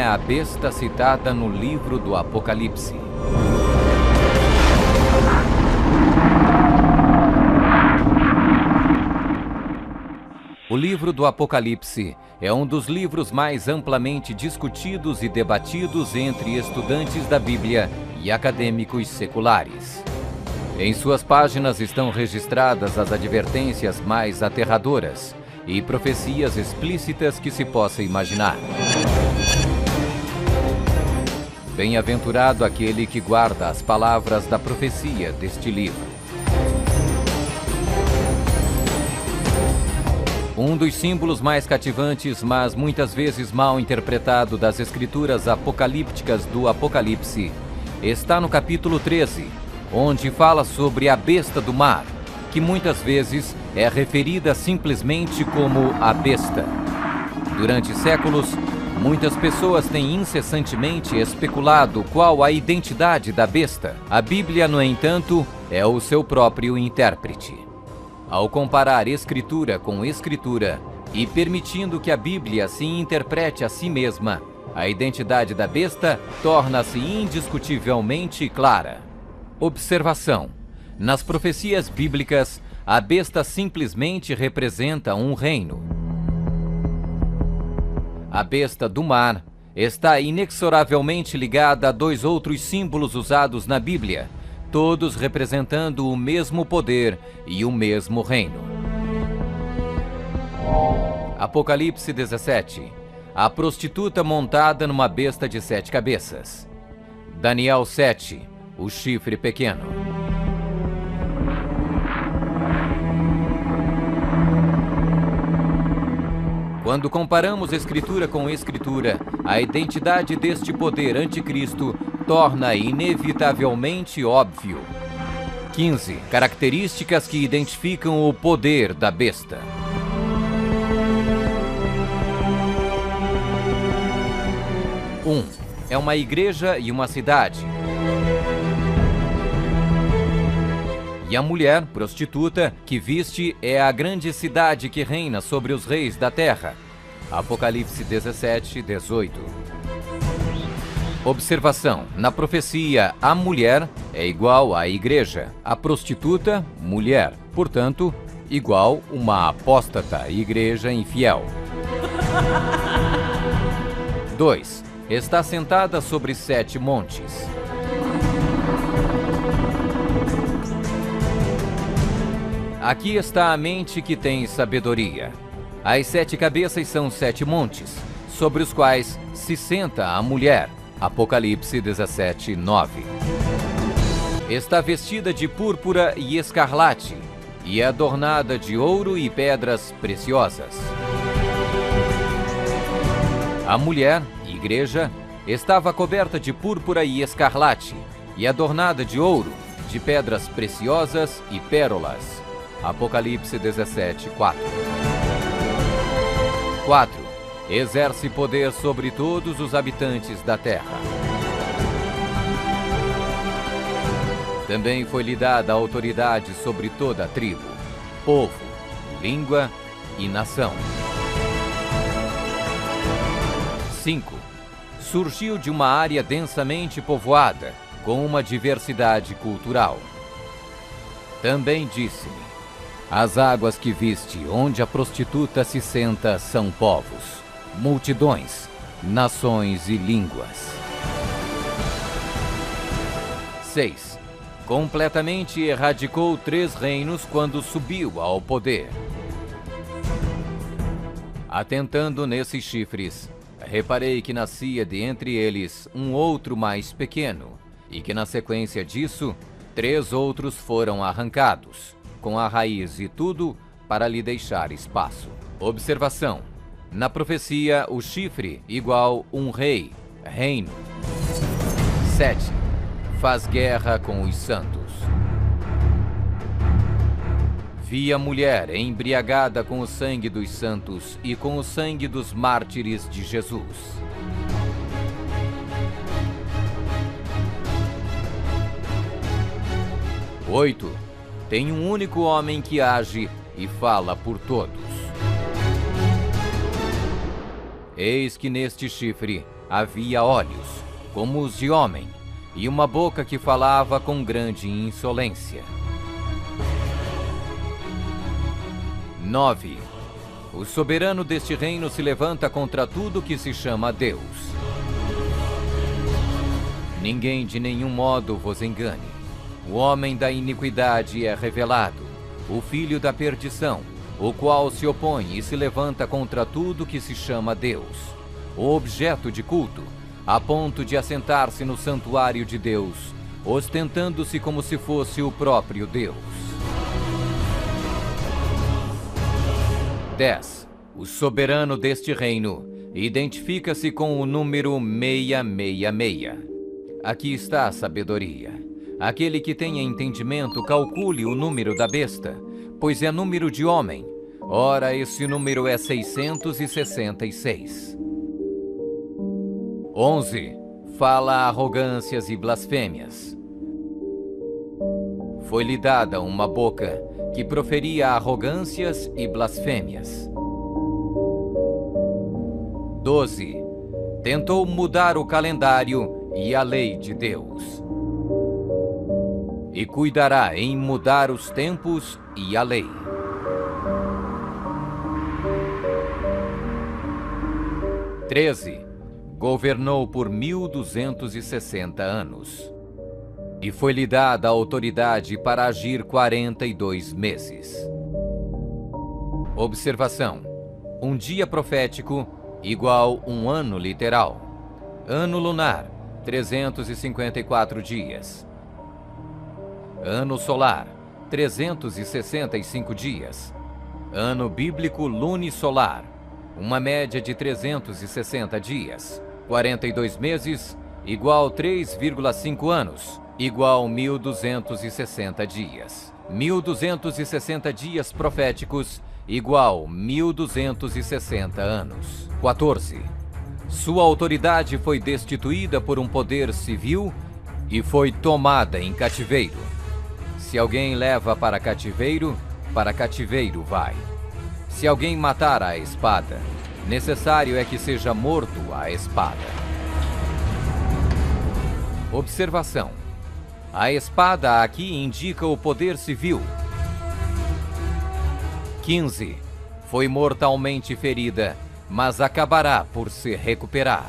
a besta citada no livro do Apocalipse? O livro do Apocalipse é um dos livros mais amplamente discutidos e debatidos entre estudantes da Bíblia e acadêmicos seculares. Em suas páginas estão registradas as advertências mais aterradoras e profecias explícitas que se possa imaginar. Bem-aventurado aquele que guarda as palavras da profecia deste livro. Um dos símbolos mais cativantes, mas muitas vezes mal interpretado das escrituras apocalípticas do Apocalipse, está no capítulo 13, onde fala sobre a besta do mar, que muitas vezes é referida simplesmente como a besta. Durante séculos, muitas pessoas têm incessantemente especulado qual a identidade da besta. A Bíblia, no entanto, é o seu próprio intérprete. Ao comparar Escritura com Escritura e permitindo que a Bíblia se interprete a si mesma, a identidade da besta torna-se indiscutivelmente clara. Observação: nas profecias bíblicas, a besta simplesmente representa um reino. A besta do mar está inexoravelmente ligada a dois outros símbolos usados na Bíblia, todos representando o mesmo poder e o mesmo reino. Apocalipse 17. A prostituta montada numa besta de 7 cabeças. Daniel 7. O chifre pequeno. Quando comparamos Escritura com Escritura, a identidade deste poder anticristo torna inevitavelmente óbvio. 15. Características que identificam o poder da besta. 1. É uma igreja e uma cidade. E a mulher, prostituta, que viste é a grande cidade que reina sobre os reis da terra. Apocalipse 17, 18. Observação: na profecia, a mulher é igual à igreja, a prostituta, mulher, portanto, igual uma apóstata, igreja infiel. 2. Está sentada sobre 7 montes. Aqui está a mente que tem sabedoria. As 7 cabeças são 7 montes, sobre os quais se senta a mulher. Apocalipse 17, 9. Está vestida de púrpura e escarlate, e é adornada de ouro e pedras preciosas. A mulher, igreja, estava coberta de púrpura e escarlate, e adornada de ouro, de pedras preciosas e pérolas. Apocalipse 17, 4. 4. Exerce poder sobre todos os habitantes da terra. Também foi-lhe dada a autoridade sobre toda a tribo, povo, língua e nação. 5. Surgiu de uma área densamente povoada, com uma diversidade cultural. Também disse-me: as águas que viste, onde a prostituta se senta, são povos, multidões, nações e línguas. 6. Completamente erradicou 3 reinos quando subiu ao poder. Atentando nesses chifres, reparei que nascia de entre eles um outro mais pequeno, e que na sequência disso, 3 outros foram arrancados, com a raiz e tudo, para lhe deixar espaço. Observação: na profecia, o chifre igual um rei, reino. 7. Faz guerra com os santos. Vi a mulher embriagada com o sangue dos santos e com o sangue dos mártires de Jesus. 8. Tem um único homem que age e fala por todos. Eis que neste chifre havia olhos, como os de homem, e uma boca que falava com grande insolência. 9. O soberano deste reino se levanta contra tudo que se chama Deus. Ninguém de nenhum modo vos engane. O homem da iniquidade é revelado, o filho da perdição, o qual se opõe e se levanta contra tudo que se chama Deus, o objeto de culto, a ponto de assentar-se no santuário de Deus, ostentando-se como se fosse o próprio Deus. 10. O soberano deste reino identifica-se com o número 666. Aqui está a sabedoria. Aquele que tenha entendimento, calcule o número da besta, pois é número de homem. Ora, esse número é 666. 11. Fala arrogâncias e blasfêmias. Foi-lhe dada uma boca que proferia arrogâncias e blasfêmias. 12. Tentou mudar o calendário e a lei de Deus. E cuidará em mudar os tempos e a lei. 13. Governou por 1260 anos. E foi-lhe dada a autoridade para agir 42 meses. Observação: um dia profético igual um ano literal. Ano lunar, 354 dias. Ano solar, 365 dias. Ano bíblico lunisolar, uma média de 360 dias. 42 meses, igual 3,5 anos, igual 1260 dias. 1260 dias proféticos, igual 1260 anos. 14. Sua autoridade foi destituída por um poder civil e foi tomada em cativeiro. Se alguém leva para cativeiro vai. Se alguém matar à espada, necessário é que seja morto à espada. Observação: a espada aqui indica o poder civil. 15. Foi mortalmente ferida, mas acabará por se recuperar.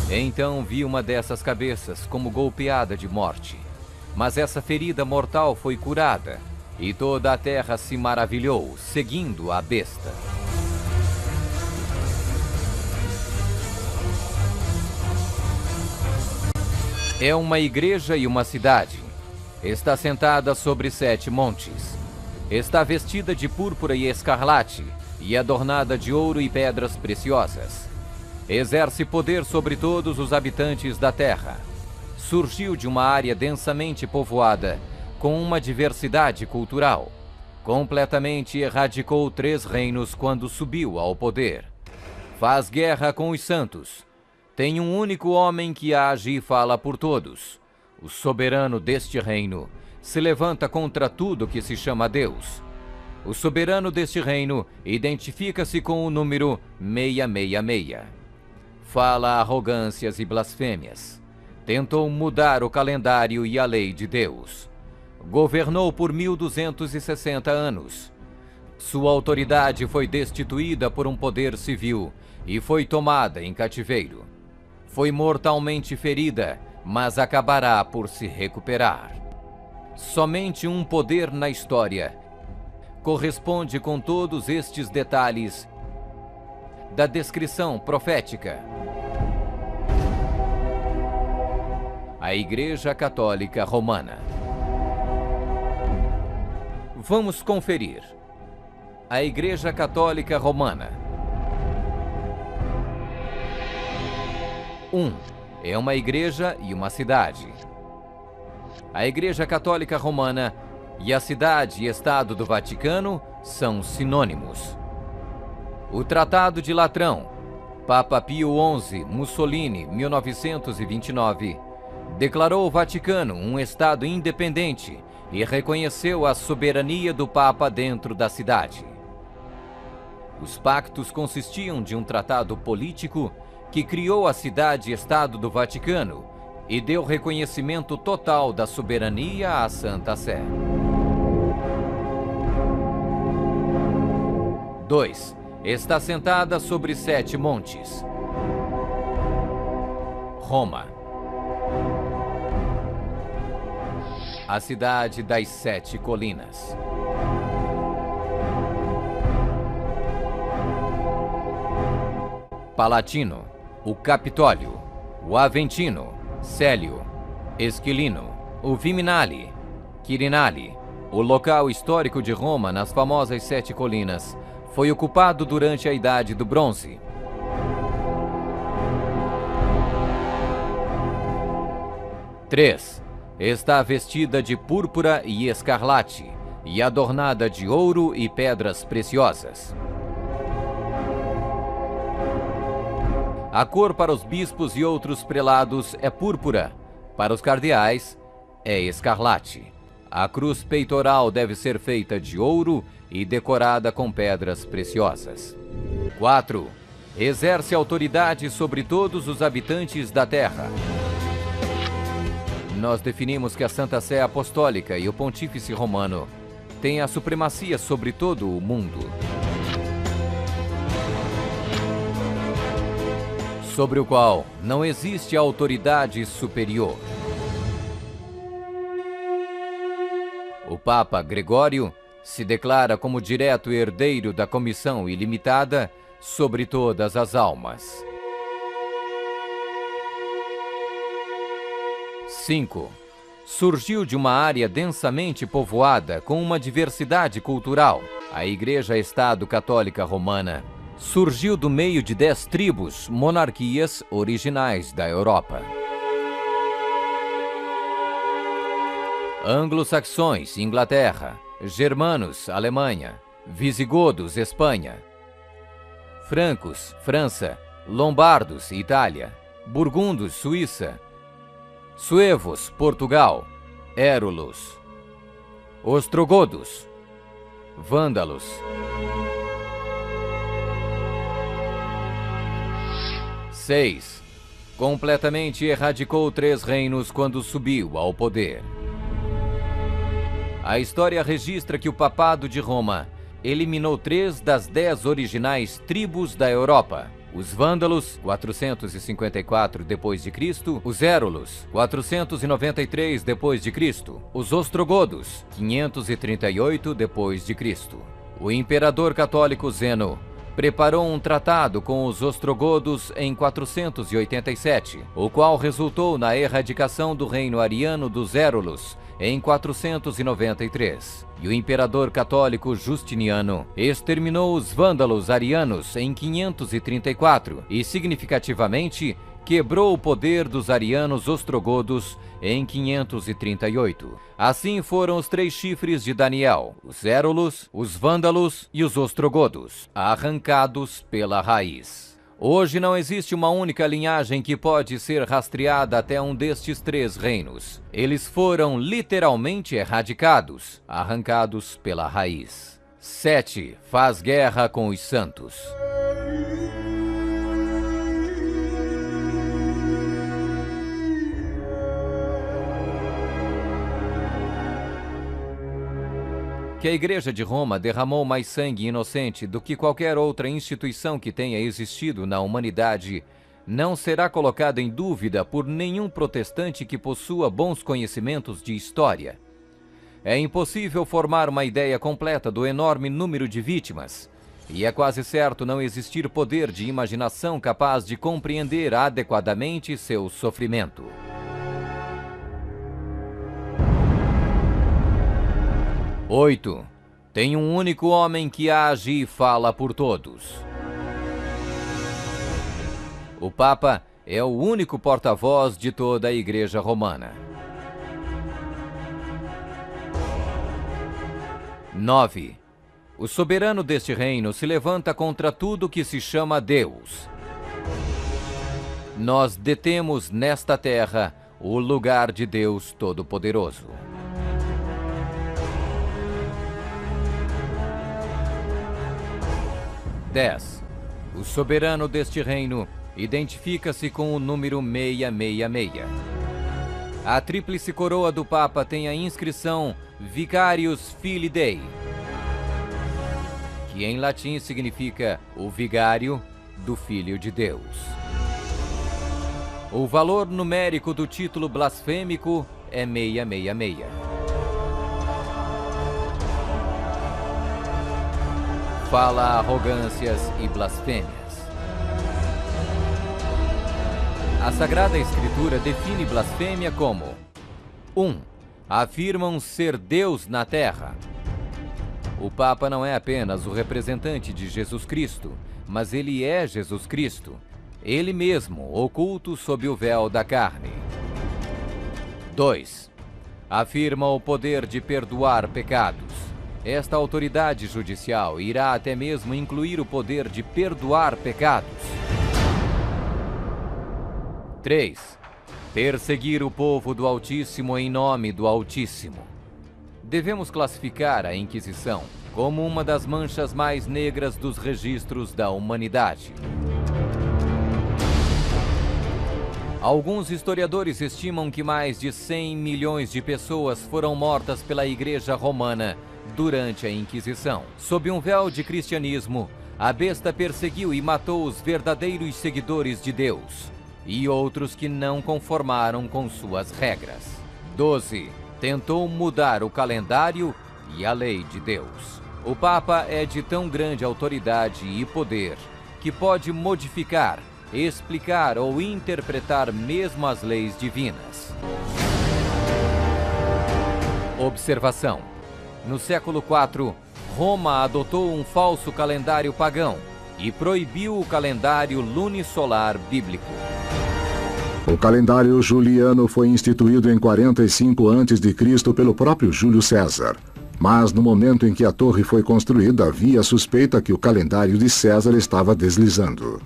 Então vi uma dessas cabeças como golpeada de morte. Mas essa ferida mortal foi curada, e toda a terra se maravilhou, seguindo a besta. É uma igreja e uma cidade. Está sentada sobre 7 montes. Está vestida de púrpura e escarlate, e adornada de ouro e pedras preciosas. Exerce poder sobre todos os habitantes da terra. Surgiu de uma área densamente povoada, com uma diversidade cultural. Completamente erradicou 3 reinos quando subiu ao poder. Faz guerra com os santos. Tem um único homem que age e fala por todos. O soberano deste reino se levanta contra tudo que se chama Deus. O soberano deste reino identifica-se com o número 666. Fala arrogâncias e blasfêmias. Tentou mudar o calendário e a lei de Deus. Governou por 1260 anos. Sua autoridade foi destituída por um poder civil e foi tomada em cativeiro. Foi mortalmente ferida, mas acabará por se recuperar. Somente um poder na história corresponde com todos estes detalhes da descrição profética. A Igreja Católica Romana. Vamos conferir. A Igreja Católica Romana. 1. É uma igreja e uma cidade. A Igreja Católica Romana e a cidade e Estado do Vaticano são sinônimos. O Tratado de Latrão, Papa Pio XI, Mussolini, 1929, declarou o Vaticano um Estado independente e reconheceu a soberania do Papa dentro da cidade. Os pactos consistiam de um tratado político que criou a cidade-estado do Vaticano e deu reconhecimento total da soberania à Santa Sé. 2. Está sentada sobre 7 montes. Roma. A cidade das 7 colinas. Palatino, o Capitólio, o Aventino, Célio, Esquilino, o Viminale, Quirinale. O local histórico de Roma nas famosas 7 colinas foi ocupado durante a Idade do Bronze. Três. Está vestida de púrpura e escarlate e adornada de ouro e pedras preciosas. A cor para os bispos e outros prelados é púrpura, para os cardeais é escarlate. A cruz peitoral deve ser feita de ouro e decorada com pedras preciosas. 4. Exerce autoridade sobre todos os habitantes da terra. Nós definimos que a Santa Sé Apostólica e o Pontífice Romano têm a supremacia sobre todo o mundo. Sobre o qual não existe autoridade superior. O Papa Gregório se declara como direto herdeiro da comissão ilimitada sobre todas as almas. 5. Surgiu de uma área densamente povoada com uma diversidade cultural. A Igreja-Estado Católica Romana surgiu do meio de 10 tribos, monarquias originais da Europa. Anglo-saxões, Inglaterra. Germanos, Alemanha. Visigodos, Espanha. Francos, França. Lombardos, Itália. Burgundos, Suíça. Suevos, Portugal. Érulos. Ostrogodos. Vândalos. 6. Completamente erradicou 3 reinos quando subiu ao poder. A história registra que o Papado de Roma eliminou 3 das 10 originais tribos da Europa. Os Vândalos, 454 d.C., os Érulos, 493 d.C., os Ostrogodos, 538 d.C. O imperador católico Zeno preparou um tratado com os ostrogodos em 487, o qual resultou na erradicação do reino ariano dos Érulos em 493. E o imperador católico Justiniano exterminou os vândalos arianos em 534 e, significativamente, quebrou o poder dos arianos ostrogodos em 538. Assim foram os 3 chifres de Daniel, os Érulos, os Vândalos e os Ostrogodos, arrancados pela raiz. Hoje não existe uma única linhagem que pode ser rastreada até um destes 3 reinos. Eles foram literalmente erradicados, arrancados pela raiz. 7. Faz guerra com os santos. Que a Igreja de Roma derramou mais sangue inocente do que qualquer outra instituição que tenha existido na humanidade não será colocada em dúvida por nenhum protestante que possua bons conhecimentos de história. É impossível formar uma ideia completa do enorme número de vítimas, e é quase certo não existir poder de imaginação capaz de compreender adequadamente seu sofrimento. 8. Tem um único homem que age e fala por todos. O Papa é o único porta-voz de toda a Igreja Romana. 9. O soberano deste reino se levanta contra tudo que se chama Deus. Nós detemos nesta terra o lugar de Deus Todo-Poderoso. 10. O soberano deste reino identifica-se com o número 666. A tríplice coroa do Papa tem a inscrição Vicarius Filii Dei, que em latim significa o vigário do Filho de Deus. O valor numérico do título blasfêmico é 666. Fala arrogâncias e blasfêmias. A Sagrada Escritura define blasfêmia como 1. Afirmam ser Deus na terra. O Papa não é apenas o representante de Jesus Cristo, mas ele é Jesus Cristo, ele mesmo oculto sob o véu da carne. 2. Afirma o poder de perdoar pecados. Esta autoridade judicial irá até mesmo incluir o poder de perdoar pecados. 3. Perseguir o povo do Altíssimo em nome do Altíssimo. Devemos classificar a Inquisição como uma das manchas mais negras dos registros da humanidade. Alguns historiadores estimam que mais de 100 milhões de pessoas foram mortas pela Igreja Romana durante a Inquisição. Sob um véu de cristianismo, a besta perseguiu e matou os verdadeiros seguidores de Deus e outros que não conformaram com suas regras. 12. Tentou mudar o calendário e a lei de Deus. O Papa é de tão grande autoridade e poder que pode modificar, explicar ou interpretar mesmo as leis divinas. Observação: no século IV, Roma adotou um falso calendário pagão e proibiu o calendário lunisolar bíblico. O calendário juliano foi instituído em 45 a.C. pelo próprio Júlio César. Mas no momento em que a torre foi construída, havia suspeita que o calendário de César estava deslizando.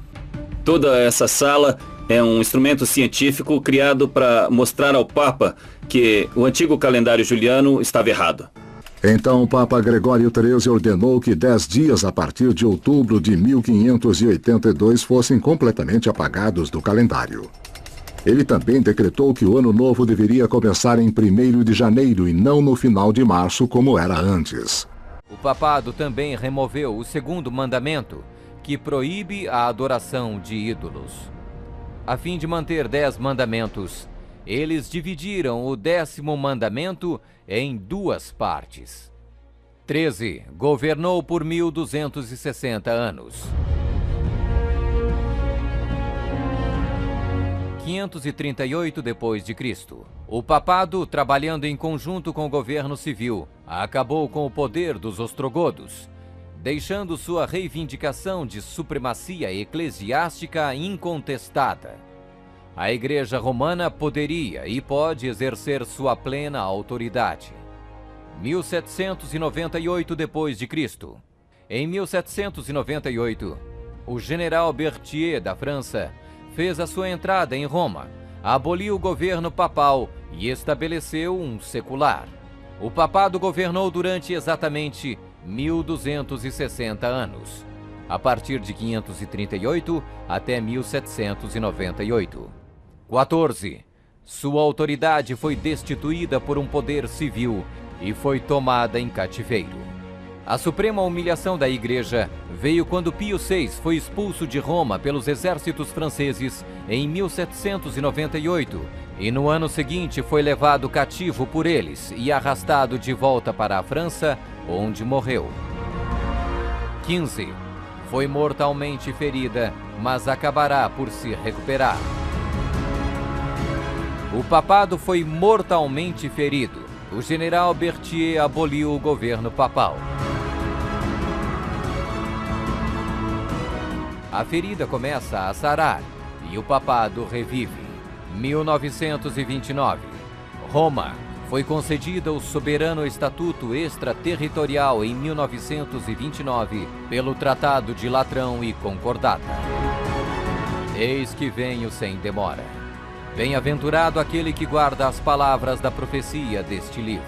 Toda essa sala é um instrumento científico criado para mostrar ao Papa que o antigo calendário juliano estava errado. Então o Papa Gregório XIII ordenou que 10 dias a partir de outubro de 1582 fossem completamente apagados do calendário. Ele também decretou que o ano novo deveria começar em 1º de janeiro e não no final de março, como era antes. O papado também removeu o 2º mandamento, que proíbe a adoração de ídolos. A fim de manter 10 mandamentos, eles dividiram o 10º mandamento em 2 partes. 13. Governou por 1260 anos. 538 d.C. O papado, trabalhando em conjunto com o governo civil, acabou com o poder dos ostrogodos, deixando sua reivindicação de supremacia eclesiástica incontestada. A Igreja Romana poderia e pode exercer sua plena autoridade. 1798 d.C. Em 1798, o general Berthier da França fez a sua entrada em Roma, aboliu o governo papal e estabeleceu um secular. O papado governou durante exatamente 1260 anos, a partir de 538 até 1798. 14. Sua autoridade foi destituída por um poder civil e foi tomada em cativeiro. A suprema humilhação da Igreja veio quando Pio VI foi expulso de Roma pelos exércitos franceses em 1798 e no ano seguinte foi levado cativo por eles e arrastado de volta para a França, onde morreu. 15. Foi mortalmente ferida, mas acabará por se recuperar. O papado foi mortalmente ferido. O general Berthier aboliu o governo papal. A ferida começa a sarar e o papado revive. 1929. Roma foi concedida o soberano estatuto extraterritorial em 1929 pelo Tratado de Latrão e Concordata. Eis que venho sem demora. Bem-aventurado aquele que guarda as palavras da profecia deste livro.